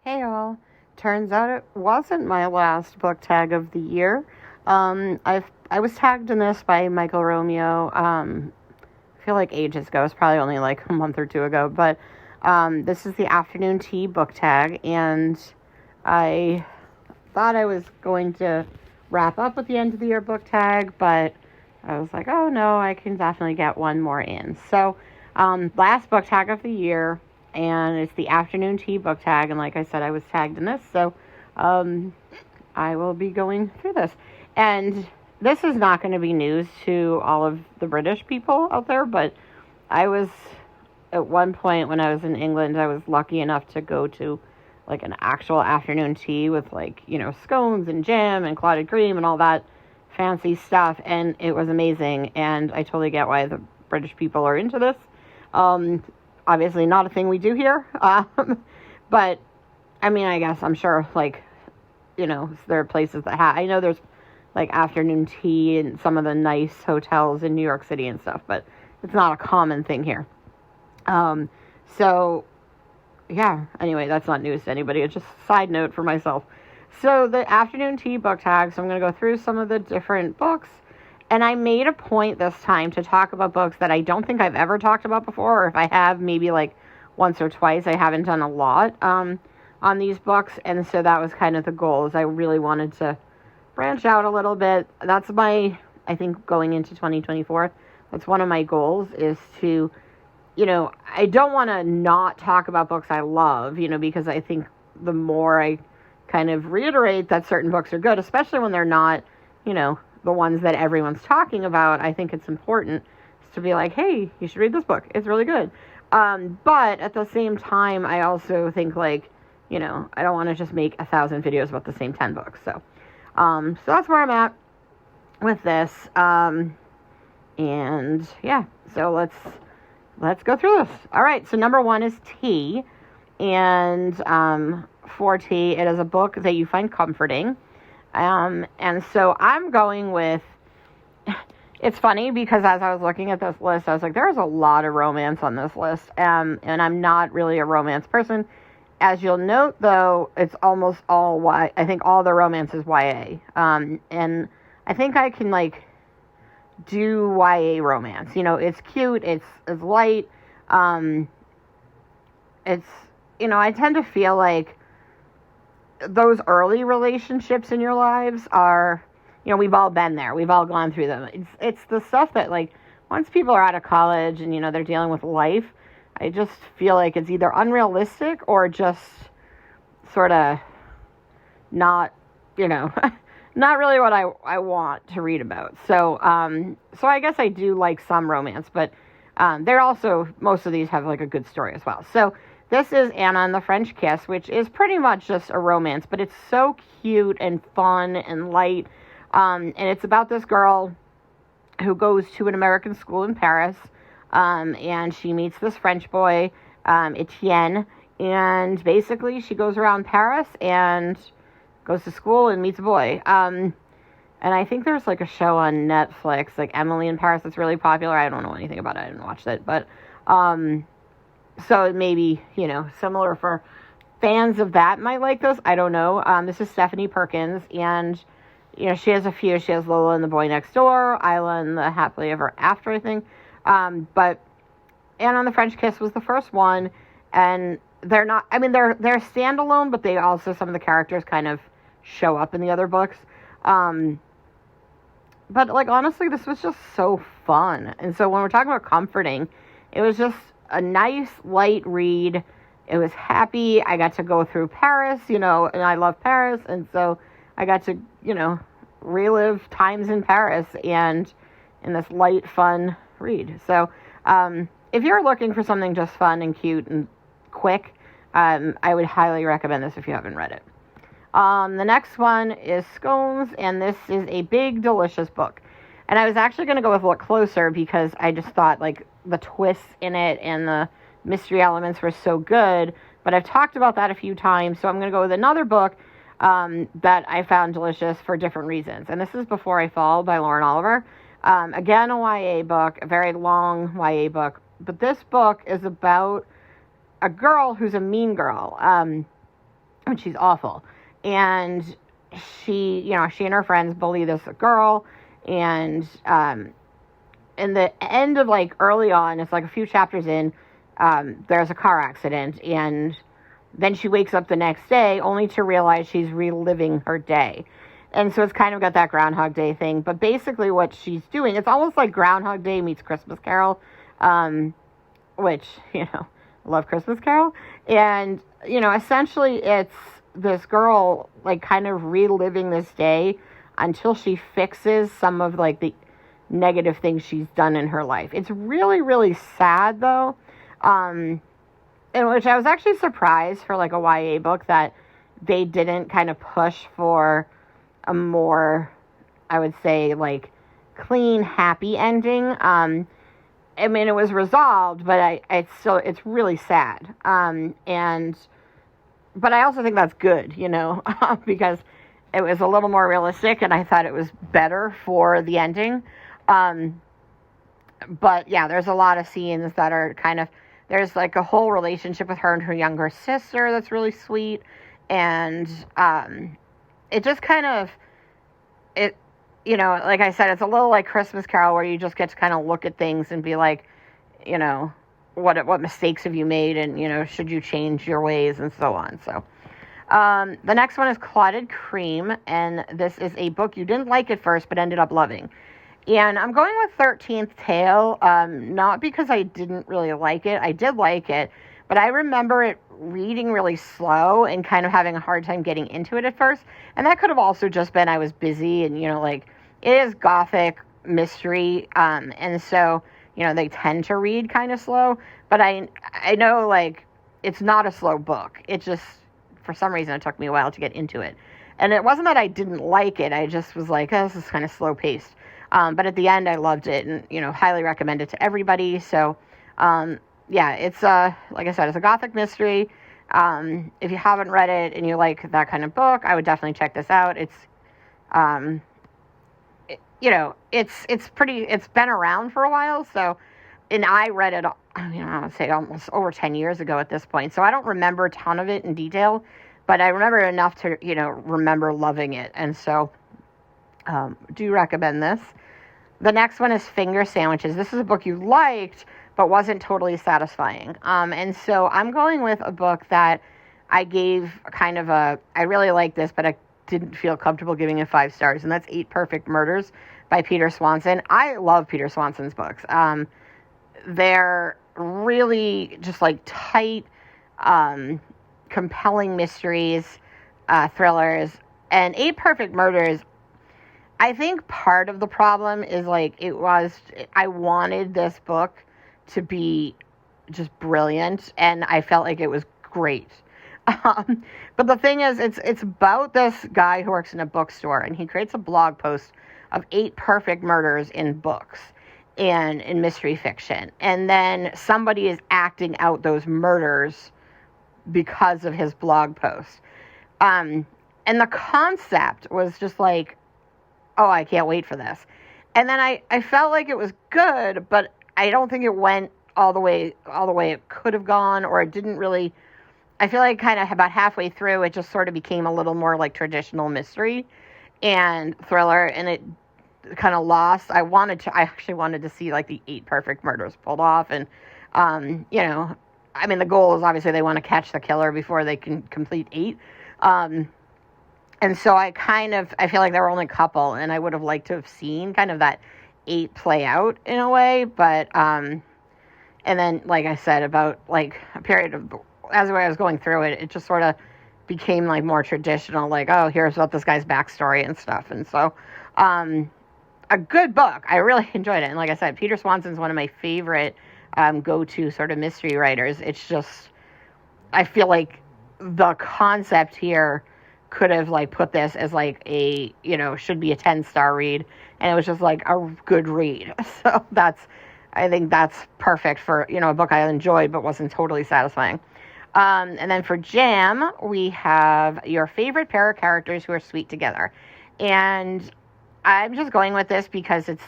Hey all. Turns out it wasn't my last book tag of the year. I was tagged in this by Michael Romeo. I feel like ages ago. It's probably only like a month or two ago, but this is the afternoon tea book tag, and I thought I was going to wrap up with the end of the year book tag, but I was like, oh no, I can definitely get one more in. So, last book tag of the year, and it's the afternoon tea book tag. And like I said, I was tagged in this, so I will be going through this. And this is not going to be news to all of the British people out there, but I was, at one point when I was in England, I was lucky enough to go to like an actual afternoon tea with like, scones and jam and clotted cream and all that fancy stuff. And it was amazing. And I totally get why the British people are into this. Obviously not a thing we do here. But I mean, I guess I'm sure like, there are places that I know there's like afternoon tea in some of the nice hotels in New York City and stuff, but it's not a common thing here. So yeah, anyway, that's not news to anybody. It's just a side note for myself. So the afternoon tea book tag, so I'm going to go through some of the different books. And I made a point this time to talk about books that I don't think I've ever talked about before, or if I have, maybe like once or twice. I haven't done a lot on these books, and so that was kind of the goal, is I really wanted to branch out a little bit. That's I think going into 2024, that's one of my goals, is to, I don't want to not talk about books I love, because I think the more I kind of reiterate that certain books are good, especially when they're not, the ones that everyone's talking about, I think it's important to be like, hey, you should read this book. It's really good. But at the same time, I also think like, I don't want to just make 1,000 videos about the same 10 books. So that's where I'm at with this. And yeah, so let's go through this. All right. So number one is Tea. And for Tea, it is a book that you find comforting. And so I'm going with, it's funny because as I was looking at this list, I was like, there's a lot of romance on this list. And I'm not really a romance person. As you'll note, though, it's almost all I think all the romance is YA. And I think I can like do YA romance. It's cute. It's light. It's, I tend to feel like those early relationships in your lives are, we've all been there. We've all gone through them. It's the stuff that, like, once people are out of college and, they're dealing with life, I just feel like it's either unrealistic or just sort of not, not really what I want to read about. So I guess I do like some romance, but they're also, most of these have, like, a good story as well. So this is Anna and the French Kiss, which is pretty much just a romance, but it's so cute and fun and light. And it's about this girl who goes to an American school in Paris, and she meets this French boy, Etienne, and basically she goes around Paris and goes to school and meets a boy. And I think there's like a show on Netflix, like Emily in Paris, that's really popular. I don't know anything about it. I didn't watch it, but so it may be, similar for fans of that might like this. I don't know. This is Stephanie Perkins, and, she has a few. She has Lola and the Boy Next Door, Isla and the Happily Ever After, I think. But Anna and the French Kiss was the first one, and they're not, they're standalone, but they also, some of the characters kind of show up in the other books. But, like, honestly, this was just so fun. And so when we're talking about comforting, it was just a nice, light read. It was happy. I got to go through Paris, and I love Paris. And so I got to, relive times in Paris and in this light, fun read. So if you're looking for something just fun and cute and quick, I would highly recommend this if you haven't read it. The next one is Scones, and this is a big, delicious book. And I was actually going to go with Look Closer because I just thought, like, the twists in it and the mystery elements were so good. But I've talked about that a few times, so I'm going to go with another book that I found delicious for different reasons. And this is Before I Fall by Lauren Oliver. Again, a YA book, a very long YA book. But this book is about a girl who's a mean girl. and she's awful. And she and her friends bully this girl, and in the end of, like, early on, it's like a few chapters in, there's a car accident, and then she wakes up the next day only to realize she's reliving her day. And so it's kind of got that Groundhog Day thing. But basically what she's doing, it's almost like Groundhog Day meets Christmas Carol, which, love Christmas Carol. And, essentially it's this girl, like, kind of reliving this day until she fixes some of, like, the negative things she's done in her life. It's really, really sad, though. In which I was actually surprised for, like, a YA book that they didn't kind of push for a more, I would say, like, clean, happy ending. I mean, it was resolved, but it's really sad. But I also think that's good, because it was a little more realistic, and I thought it was better for the ending. But yeah, there's a lot of scenes that are kind of, there's like a whole relationship with her and her younger sister that's really sweet. And, it just kind of, like I said, it's a little like Christmas Carol, where you just get to kind of look at things and be like, what mistakes have you made, and, should you change your ways, and so on. So, the next one is Clotted Cream, and this is a book you didn't like at first, but ended up loving. And I'm going with 13th Tale, not because I didn't really like it. I did like it, but I remember it reading really slow and kind of having a hard time getting into it at first. And that could have also just been I was busy, and, like, it is gothic mystery, and so, they tend to read kind of slow. But I know, like, it's not a slow book. It just, for some reason, it took me a while to get into it. And it wasn't that I didn't like it. I just was like, oh, this is kind of slow-paced. But at the end, I loved it, and, highly recommend it to everybody. So, yeah, it's, like I said, it's a gothic mystery. If you haven't read it and you like that kind of book, I would definitely check this out. It's, it's been around for a while. So, and I read it, I would say almost over 10 years ago at this point. So I don't remember a ton of it in detail, but I remember enough to, remember loving it. And so, do recommend this. The next one is Finger Sandwiches. This is a book you liked, but wasn't totally satisfying. And so I'm going with a book that I gave kind of I really like this, but I didn't feel comfortable giving it 5 stars. And that's 8 Perfect Murders by Peter Swanson. I love Peter Swanson's books. They're really just like tight, compelling mysteries, thrillers. And 8 Perfect Murders, I think part of the problem is, like, I wanted this book to be just brilliant, and I felt like it was great. But the thing is, it's about this guy who works in a bookstore, and he creates a blog post of 8 perfect murders in books and in mystery fiction. And then somebody is acting out those murders because of his blog post. And the concept was just like, oh, I can't wait for this. And then I felt like it was good, but I don't think it went all the way it could have gone, or it didn't really. I feel like kind of about halfway through, it just sort of became a little more like traditional mystery and thriller, and it kind of lost. I actually wanted to see, like, the 8 perfect murders pulled off, and, I mean, the goal is obviously they want to catch the killer before they can complete 8. And so I feel like there were only a couple, and I would have liked to have seen kind of that 8 play out in a way, but, and then, like I said, about, like, a period of, as I was going through it, it just sort of became, like, more traditional, like, oh, here's what this guy's backstory and stuff, and so, a good book. I really enjoyed it, and like I said, Peter Swanson's one of my favorite, go-to sort of mystery writers. It's just, I feel like the concept here could have, like, put this as, like, a, should be a 10-star read, and it was just, like, a good read. So I think that's perfect for, a book I enjoyed but wasn't totally satisfying. And then for Jam, we have Your Favorite Pair of Characters Who Are Sweet Together. And I'm just going with this because it's,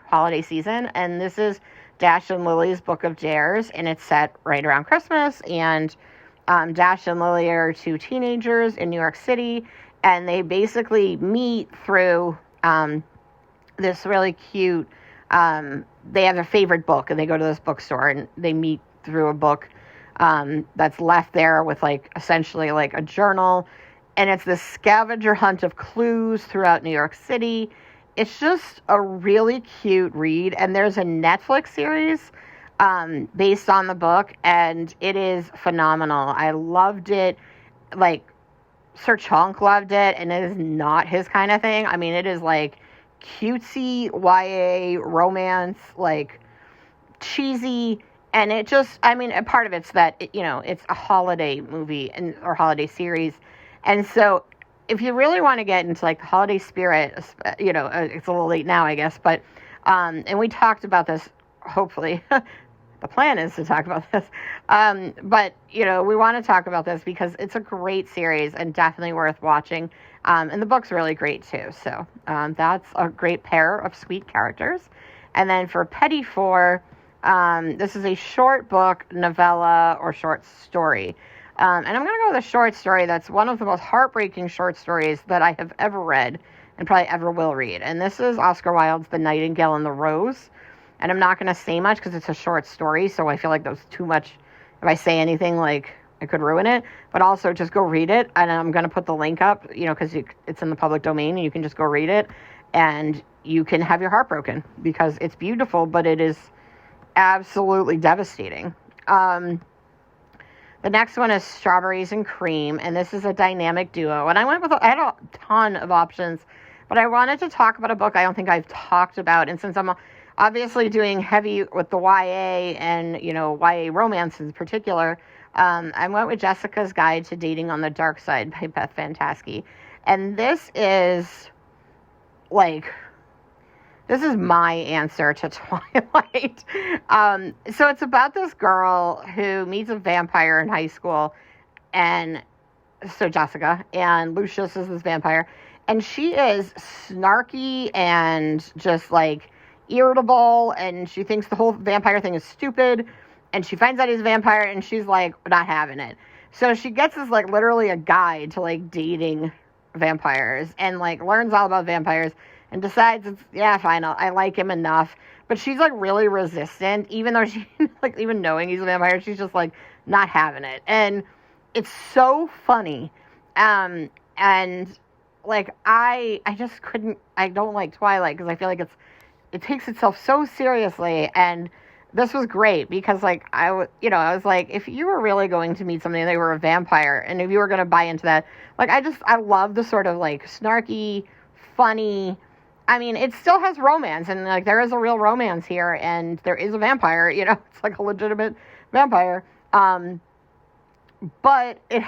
holiday season, and this is Dash and Lily's Book of Dares, and it's set right around Christmas, and Dash and Lily are two teenagers in New York City, and they basically meet through this really cute, they have their favorite book, and they go to this bookstore, and they meet through a book that's left there with, like, essentially, like, a journal, and it's this scavenger hunt of clues throughout New York City. It's just a really cute read, and there's a Netflix series based on the book, and it is phenomenal. I loved it. Like, Sir Chunk loved it, and it is not his kind of thing. I mean, it is, like, cutesy YA romance, like, cheesy, and it just, I mean, a part of it's that, it's a holiday movie or holiday series, and so if you really want to get into, like, the holiday spirit, it's a little late now, I guess, but, and we talked about this, hopefully, the plan is to talk about this, but, we want to talk about this because it's a great series and definitely worth watching, and the book's really great, too, so that's a great pair of sweet characters. And then for Petit 4, this is a short book, novella, or short story. And I'm going to go with a short story that's one of the most heartbreaking short stories that I have ever read and probably ever will read. And this is Oscar Wilde's The Nightingale and the Rose. And I'm not going to say much because it's a short story, so I feel like there's too much. If I say anything, like, I could ruin it. But also, just go read it. And I'm going to put the link up, because it's in the public domain, and you can just go read it. And you can have your heart broken because it's beautiful, but it is absolutely devastating. The next one is Strawberries and Cream, and this is a dynamic duo. And I had a ton of options, but I wanted to talk about a book I don't think I've talked about. And since I'm obviously doing heavy with the YA and, YA romance in particular, I went with Jessica's Guide to Dating on the Dark Side by Beth Fantaschi. And this is, like, this is my answer to Twilight. So it's about this girl who meets a vampire in high school, and so Jessica, and Lucius is this vampire, and she is snarky and just, like, irritable, and she thinks the whole vampire thing is stupid, and she finds out he's a vampire, and she's, like, not having it. So she gets this, like, literally a guide to, like, dating vampires, and, like, learns all about vampires, and decides, fine, I like him enough. But she's, like, really resistant, even though she, like, even knowing he's a vampire, she's just, like, not having it. And it's so funny. And, like, I just couldn't, I don't like Twilight, because I feel like it takes itself so seriously, and this was great, because, like, I was like, if you were really going to meet somebody and they were a vampire, and if you were going to buy into that, like, I love the sort of, like, snarky, funny, I mean, it still has romance, and, like, there is a real romance here, and there is a vampire, it's, like, a legitimate vampire, but it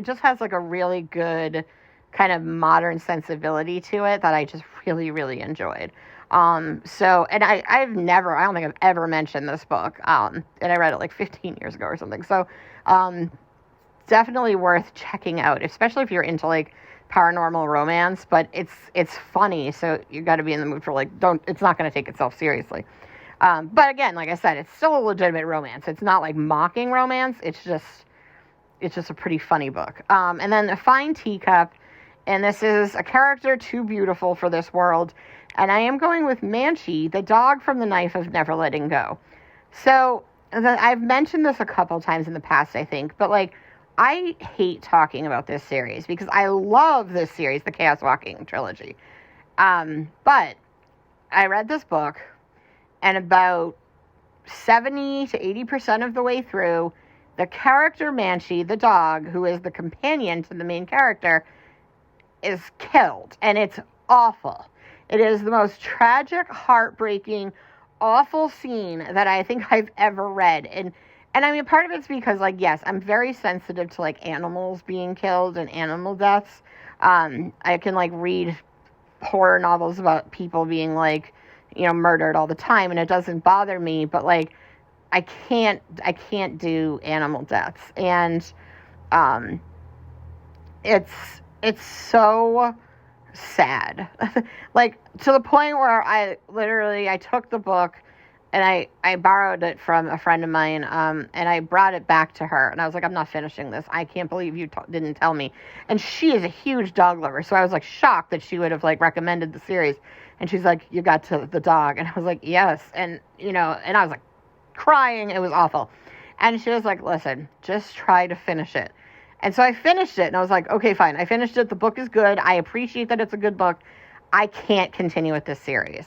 just has, like, a really good kind of modern sensibility to it that I just really, really enjoyed. So, and I don't think I've ever mentioned this book, and I read it, like, 15 years ago or something, so, definitely worth checking out, especially if you're into, like, paranormal romance, but it's funny, so you got to be in the mood for, like, it's not going to take itself seriously. But again, like I said, it's still a legitimate romance. It's not, like, mocking romance. It's just a pretty funny book. And then A Fine Teacup, and this is a character too beautiful for this world, and I am going with Manchi, the dog from The Knife of Never Letting Go. So I've mentioned this a couple times in the past, I think, but, like, I hate talking about this series because I love this series, the Chaos Walking trilogy. But I read this book, and about 70 to 80% of the way through, the character Manchi, the dog, who is the companion to the main character, is killed, and it's awful. It is the most tragic, heartbreaking, awful scene that I think I've ever read, and I mean, part of it's because, like, yes, I'm very sensitive to, like, animals being killed and animal deaths. I can, like, read horror novels about people being, like, murdered all the time, and it doesn't bother me, but, like, I can't do animal deaths, and it's so sad. Like, to the point where I took the book, I borrowed it from a friend of mine, and I brought it back to her, and I was like, I'm not finishing this. I can't believe you didn't tell me. And she is a huge dog lover, so I was like shocked that she would have like recommended the series. And she's like, you got to the dog, and I was like, yes, and and I was like crying. It was awful. And she was like, listen, just try to finish it. And so I finished it, and I was like, okay, fine. I finished it. The book is good. I appreciate that it's a good book. I can't continue with this series.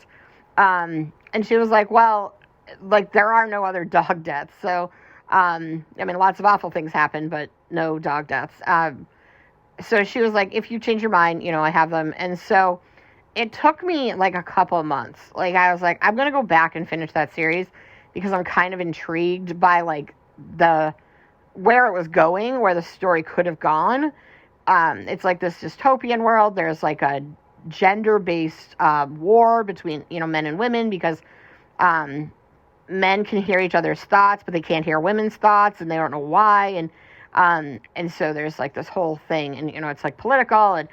And she was like, well, like, there are no other dog deaths. So, I mean, lots of awful things happen, but no dog deaths. So she was like, if you change your mind, I have them. And so it took me like a couple months. Like, I was like, I'm going to go back and finish that series because I'm kind of intrigued by like where it was going, where the story could have gone. It's like this dystopian world. There's like a gender-based war between, men and women because men can hear each other's thoughts, but they can't hear women's thoughts, and they don't know why. And so there's like this whole thing, and it's like political, and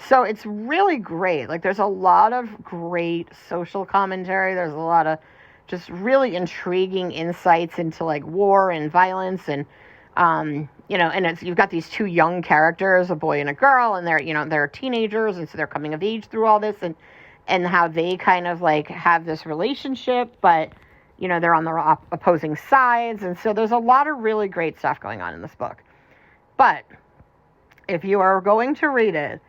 so it's really great. Like, there's a lot of great social commentary. There's a lot of just really intriguing insights into like war and violence, and and you've got these two young characters, a boy and a girl, and they're teenagers, and so they're coming of age through all this, and how they kind of like have this relationship, but they're on the opposing sides, and so there's a lot of really great stuff going on in this book. But if you are going to read it,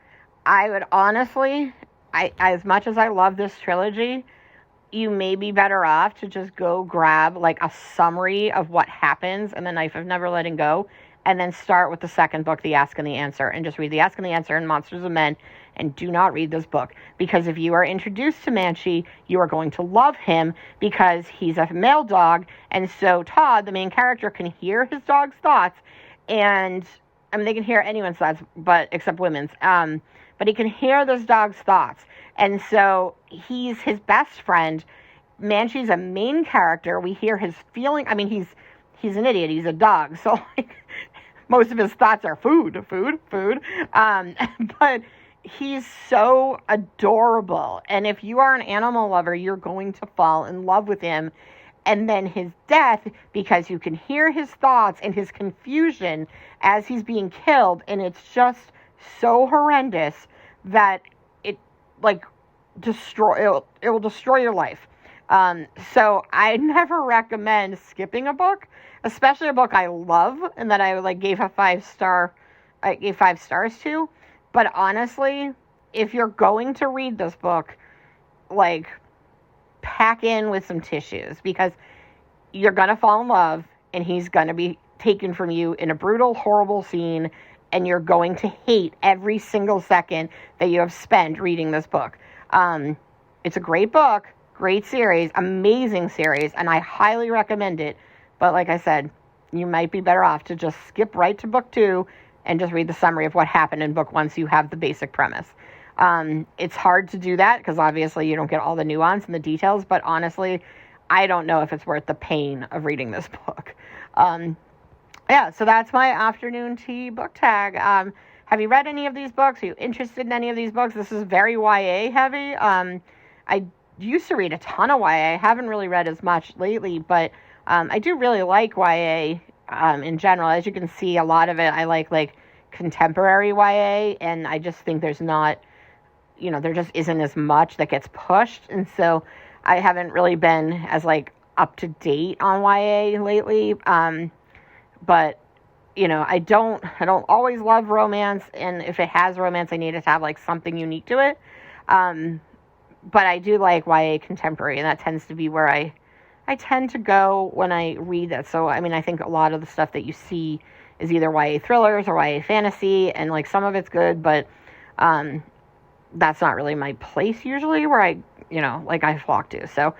I would honestly, as much as I love this trilogy, you may be better off to just go grab like a summary of what happens in The Knife of Never Letting Go, and then start with the second book, The Ask and the Answer, and just read The Ask and the Answer and Monsters of Men, and do not read this book. Because if you are introduced to Manchi, you are going to love him because he's a male dog, and so Todd, the main character, can hear his dog's thoughts, and I mean, they can hear anyone's thoughts, but except women's, but he can hear this dog's thoughts, and so he's his best friend. Manchi's a main character. We hear his feeling. I mean, he's an idiot. He's a dog, so like most of his thoughts are food. But he's so adorable, and if you are an animal lover, you're going to fall in love with him. And then his death, because you can hear his thoughts and his confusion as he's being killed, and it's just so horrendous that it like it will destroy your life. So I never recommend skipping a book, especially a book I love and that I like gave 5 stars to. But honestly, if you're going to read this book, like, pack in with some tissues, because you're gonna fall in love and he's gonna be taken from you in a brutal, horrible scene, and you're going to hate every single second that you have spent reading this book. It's a great book, great series, amazing series, and I highly recommend it. But like I said, you might be better off to just skip right to book 2 and just read the summary of what happened in book 1 so you have the basic premise. It's hard to do that because obviously you don't get all the nuance and the details, but honestly, I don't know if it's worth the pain of reading this book. So that's my afternoon tea book tag. Have you read any of these books? Are you interested in any of these books? This is very YA heavy. I used to read a ton of YA. I haven't really read as much lately, but I do really like YA in general. As you can see, a lot of it I like contemporary YA, and I just think there's not, there just isn't as much that gets pushed, and so I haven't really been as like up to date on YA lately. But I don't always love romance, and if it has romance, I need it to have like something unique to it. But I do like YA contemporary, and that tends to be where I tend to go when I read that. So, I mean, I think a lot of the stuff that you see is either YA thrillers or YA fantasy, and like some of it's good, but that's not really my place usually where I flock to. So,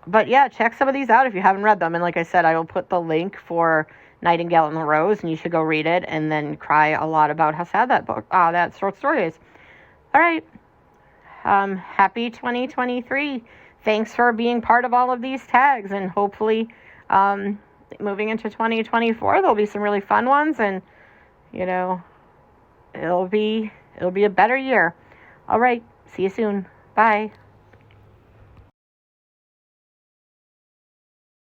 but yeah, check some of these out if you haven't read them. And like I said, I will put the link for Nightingale and the Rose, and you should go read it and then cry a lot about how sad that short story is. All right. Happy 2023. Thanks for being part of all of these tags, and hopefully moving into 2024 there'll be some really fun ones, and it'll be a better year. All right, see you soon. Bye.